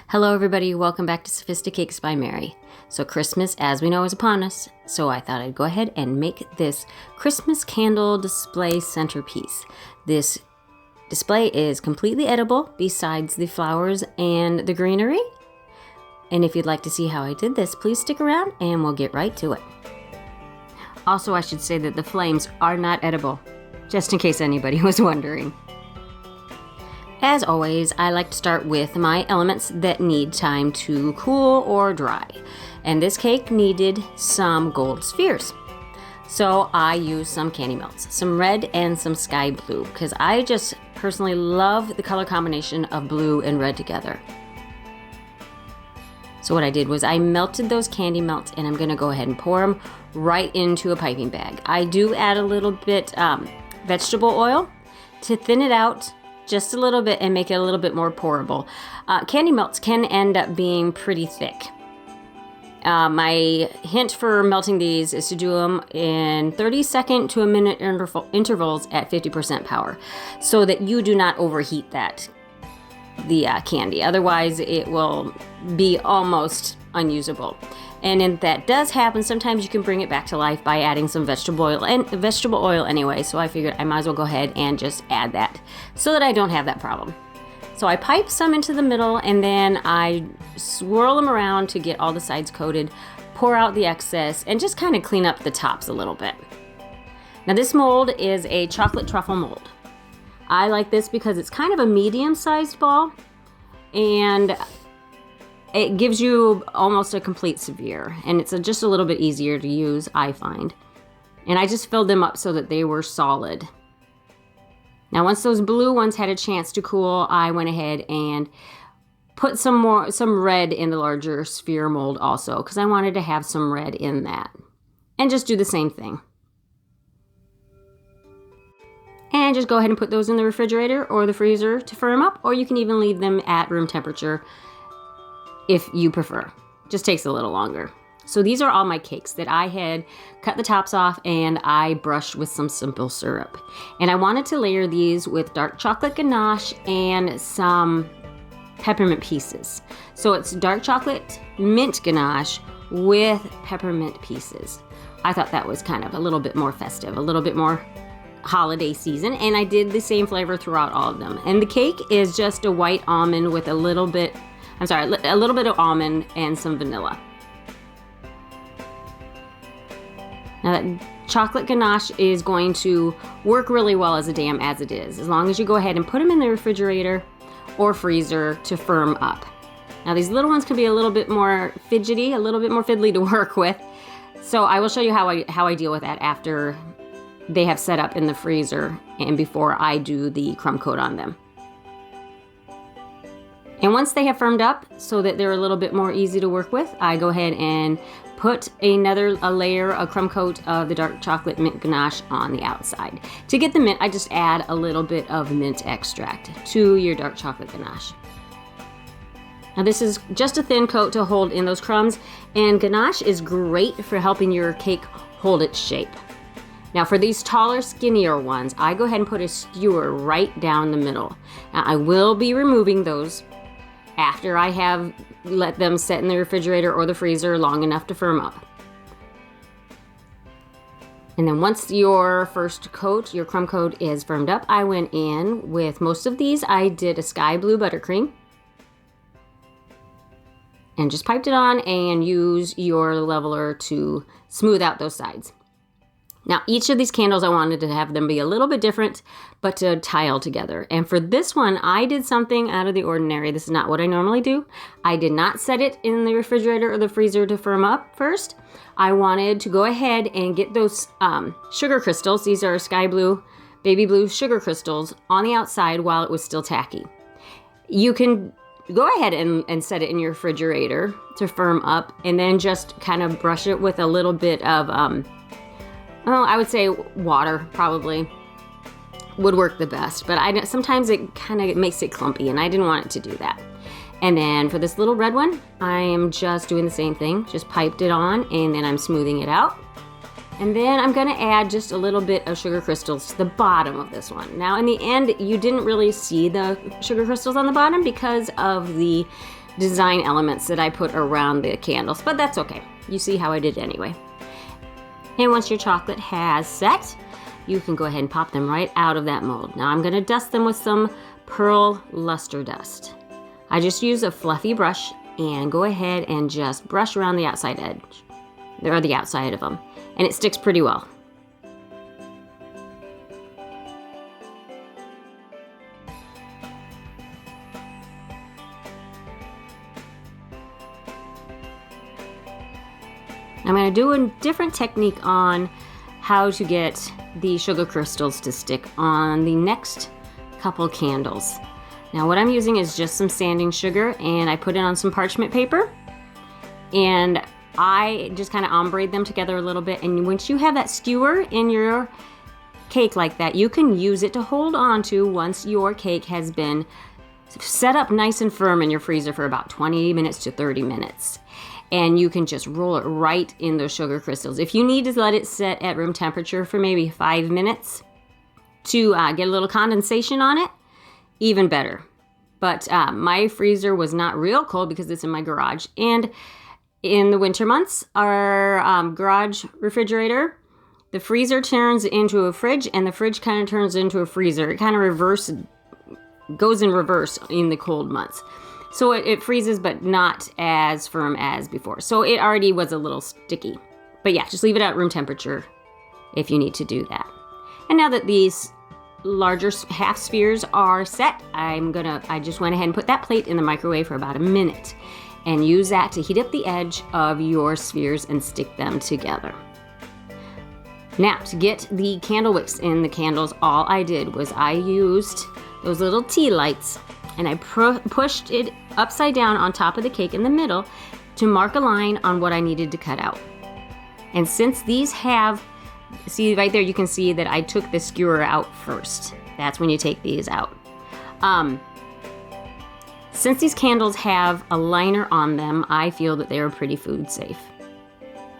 Hello everybody, welcome back to Sophisticakes by Mary. So Christmas, as we know, is upon us, so I thought I'd go ahead and make this Christmas candle display centerpiece. This display is completely edible besides the flowers and the greenery. And if you'd like to see how I did this, please stick around and we'll get right to it. Also, I should say that the flames are not edible, just in case anybody was wondering. As always, I like to start with my elements that need time to cool or dry. And this cake needed some gold spheres. So I used some candy melts, some red and some sky blue, because I just personally love the color combination of blue and red together. So what I did was I melted those candy melts, and I'm going to go ahead and pour them right into a piping bag. I do add a little bit vegetable oil to thin it out just a little bit and make it a little bit more pourable. Candy melts can end up being pretty thick. My hint for melting these is to do them in 30-second to a minute intervals at 50% power, so that you do not overheat the candy. Otherwise, it will be almost unusable. And if that does happen, sometimes you can bring it back to life by adding some vegetable oil anyway. So I figured I might as well go ahead and just add that so that I don't have that problem. So I pipe some into the middle, and then I swirl them around to get all the sides coated, pour out the excess, and just kind of clean up the tops a little bit. Now this mold is a chocolate truffle mold. I like this because it's kind of a medium-sized ball, and it gives you almost a complete sphere, and it's just a little bit easier to use, I find. And I just filled them up so that they were solid. Now once those blue ones had a chance to cool, I went ahead and put some red in the larger sphere mold also, because I wanted to have some red in that. And just do the same thing. And just go ahead and put those in the refrigerator or the freezer to firm up, or you can even leave them at room temperature if you prefer. Just takes a little longer. So these are all my cakes that I had cut the tops off and I brushed with some simple syrup. And I wanted to layer these with dark chocolate ganache and some peppermint pieces. So it's dark chocolate mint ganache with peppermint pieces. I thought that was kind of a little bit more festive, a little bit more holiday season, and I did the same flavor throughout all of them. And the cake is just a white almond with a little bit of almond and some vanilla. Now that chocolate ganache is going to work really well as a dam as it is, as long as you go ahead and put them in the refrigerator or freezer to firm up. Now these little ones can be a little bit more fidgety, a little bit more fiddly to work with. So I will show you how I deal with that after they have set up in the freezer and before I do the crumb coat on them. And once they have firmed up so that they're a little bit more easy to work with, I go ahead and put a layer of crumb coat of the dark chocolate mint ganache on the outside. To get the mint, I just add a little bit of mint extract to your dark chocolate ganache. Now this is just a thin coat to hold in those crumbs, and ganache is great for helping your cake hold its shape. Now for these taller, skinnier ones, I go ahead and put a skewer right down the middle. Now I will be removing those after I have let them set in the refrigerator or the freezer long enough to firm up. And then once your first coat, your crumb coat, is firmed up, I went in with most of these. I did a sky blue buttercream and just piped it on, and use your leveler to smooth out those sides. Now, each of these candles, I wanted to have them be a little bit different, but to tie all together. And for this one, I did something out of the ordinary. This is not what I normally do. I did not set it in the refrigerator or the freezer to firm up first. I wanted to go ahead and get those sugar crystals. These are sky blue, baby blue sugar crystals on the outside while it was still tacky. You can go ahead and set it in your refrigerator to firm up, and then just kind of brush it with a little bit of I would say water probably would work the best, but sometimes it kind of makes it clumpy, and I didn't want it to do that. And then for this little red one, I am just doing the same thing, just piped it on, and then I'm smoothing it out. And then I'm going to add just a little bit of sugar crystals to the bottom of this one. Now in the end, you didn't really see the sugar crystals on the bottom because of the design elements that I put around the candles, but that's okay. You see how I did anyway. And once your chocolate has set, you can go ahead and pop them right out of that mold. Now I'm gonna dust them with some pearl luster dust. I just use a fluffy brush and go ahead and just brush around the outside edge, or the outside of them, and it sticks pretty well. I'm going to do a different technique on how to get the sugar crystals to stick on the next couple candles. Now what I'm using is just some sanding sugar, and I put it on some parchment paper, and I just kind of ombre them together a little bit. And once you have that skewer in your cake like that, you can use it to hold on to once your cake has been set up nice and firm in your freezer for about 20 minutes to 30 minutes. And you can just roll it right in those sugar crystals. If you need to let it sit at room temperature for maybe 5 minutes to get a little condensation on it, even better. But my freezer was not real cold because it's in my garage. And in the winter months, our garage refrigerator, the freezer turns into a fridge, and the fridge kind of turns into a freezer. It kind of goes in reverse in the cold months. So it freezes, but not as firm as before. So it already was a little sticky. But yeah, just leave it at room temperature if you need to do that. And now that these larger half spheres are set, I just went ahead and put that plate in the microwave for about a minute and use that to heat up the edge of your spheres and stick them together. Now, to get the candle wicks in the candles, all I did was I used those little tea lights, and I pushed it upside down on top of the cake in the middle to mark a line on what I needed to cut out. And since these have, see right there, you can see that I took the skewer out first. That's when you take these out. Since these candles have a liner on them, I feel that they are pretty food safe.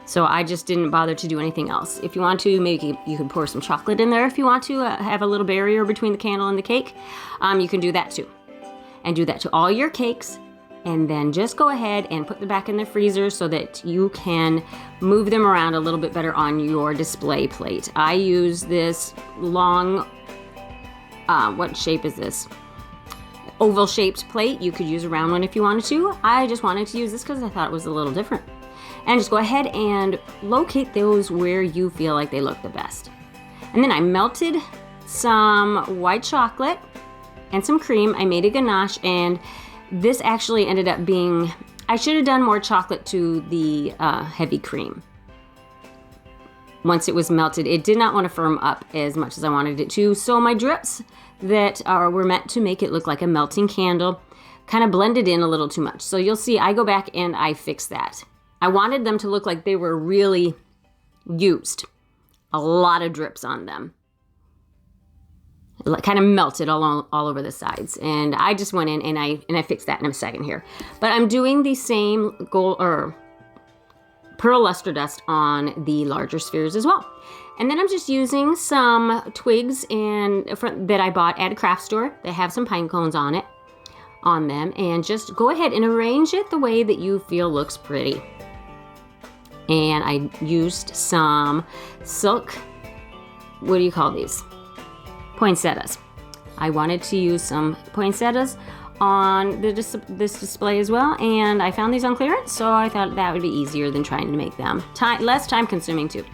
So I just didn't bother to do anything else. If you want to, maybe you can pour some chocolate in there if you want to have a little barrier between the candle and the cake. You can do that too. And do that to all your cakes, and then just go ahead and put them back in the freezer so that you can move them around a little bit better on your display plate. I use this long, what shape is this? Oval shaped plate. You could use a round one if you wanted to. I just wanted to use this because I thought it was a little different. And just go ahead and locate those where you feel like they look the best. And then I melted some white chocolate and some cream. I made a ganache, and this actually ended up being, I should have done more chocolate to the heavy cream. Once it was melted, it did not want to firm up as much as I wanted it to, so my drips that were meant to make it look like a melting candle kind of blended in a little too much. So you'll see I go back and I fix that. I wanted them to look like they were really used. A lot of drips on them. It kind of melted all over the sides, and I just went in and I fixed that in a second here. But I'm doing the same gold or pearl luster dust on the larger spheres as well. And then I'm just using some twigs that I bought at a craft store that have some pine cones on them, and just go ahead and arrange it the way that you feel looks pretty. And I used some silk, what do you call these? Poinsettias. I wanted to use some poinsettias on this display as well, and I found these on clearance, so I thought that would be easier than trying to make them. Less time consuming too.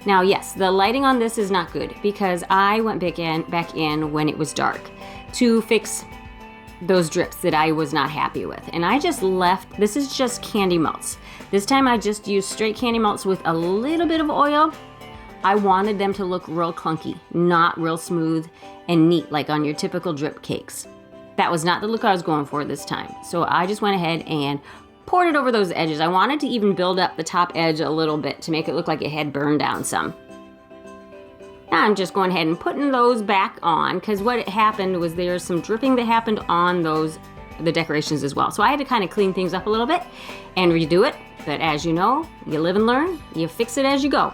Now yes, the lighting on this is not good because I went back in when it was dark to fix those drips that I was not happy with, and I just left. This is just candy melts. This time I just used straight candy melts with a little bit of oil. I wanted them to look real clunky, not real smooth and neat like on your typical drip cakes. That was not the look I was going for this time. So I just went ahead and poured it over those edges. I wanted to even build up the top edge a little bit to make it look like it had burned down some. Now I'm just going ahead and putting those back on, because what happened was there's some dripping that happened on the decorations as well. So I had to kind of clean things up a little bit and redo it. But as you know, you live and learn, you fix it as you go.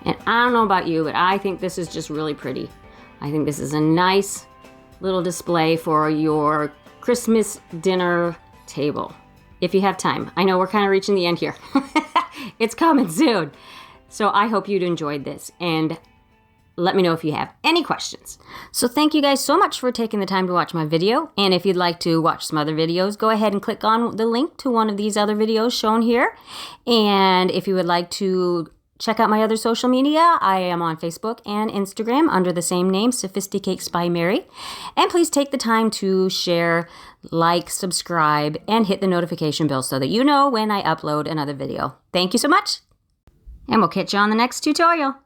And I don't know about you, but I think this is just really pretty. I think this is a nice little display for your Christmas dinner table, if you have time. I know we're kind of reaching the end here. It's coming soon. So I hope you'd enjoyed this, and let me know if you have any questions. So thank you guys so much for taking the time to watch my video. And if you'd like to watch some other videos, go ahead and click on the link to one of these other videos shown here. And if you would like to check out my other social media, I am on Facebook and Instagram under the same name, Sophisticakes by Mary. And please take the time to share, like, subscribe, and hit the notification bell so that you know when I upload another video. Thank you so much, and we'll catch you on the next tutorial.